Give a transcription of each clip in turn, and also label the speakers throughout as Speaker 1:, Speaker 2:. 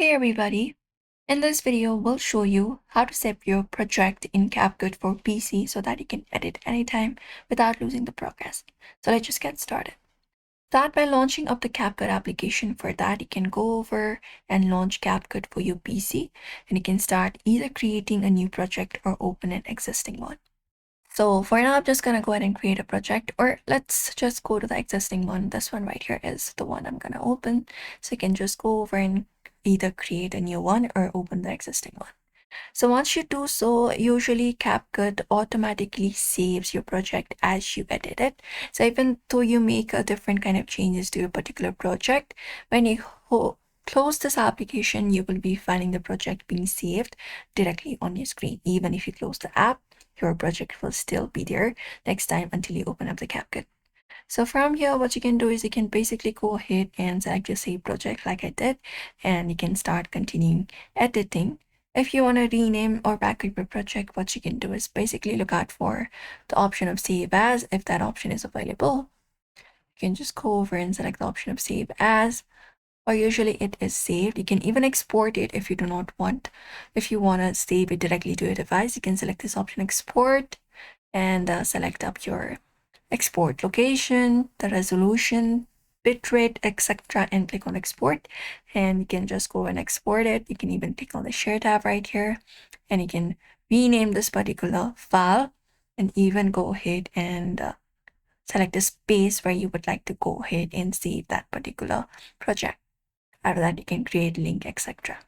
Speaker 1: Hey everybody! In this video, we'll show you how to save your project in CapCut for PC so that you can edit anytime without losing the progress. So let's just get started. Start by launching up the CapCut application. For that, you can go over and launch CapCut for your PC, and you can start either creating a new project or open an existing one. So for now, I'm just gonna go ahead and create a project, or let's just go to the existing one. This one right here is the one I'm gonna open. So you can just go over and either create a new one or open the existing one. So once you do so, usually CapCut automatically saves your project as you edit it. So even though you make a different kind of changes to your particular project, when you close this application, you will be finding the project being saved directly on your screen. Even if you close the app, your project will still be there next time until you open up the CapCut. So from here, what you can do is you can basically go ahead and select your save project like I did, and you can start continuing editing. If you want to rename or backup your project, what you can do is basically look out for the option of save as. If that option is available, you can just go over and select the option of save as, or usually it is saved. You can even export it if you do not want. If you want to save it directly to your device, you can select this option export and select up your export location, the resolution, bitrate, etc., and click on export. And you can just go and export it. You can even click on the share tab right here, and you can rename this particular file and even go ahead and select the space where you would like to go ahead and save that particular project. After that, you can create link, etc.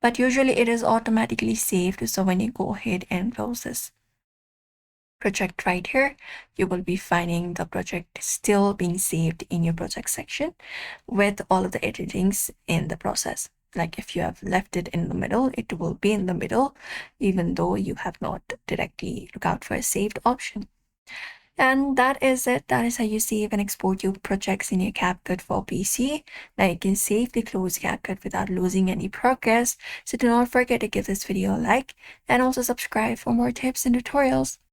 Speaker 1: But usually it is automatically saved. So when you go ahead and close this project right here, you will be finding the project still being saved in your project section with all of the editings in the process. Like if you have left it in the middle, it will be in the middle, even though you have not directly look out for a saved option. And that is it. That is how you save and export your projects in your CapCut for PC. Now you can safely close CapCut without losing any progress. So do not forget to give this video a like and also subscribe for more tips and tutorials.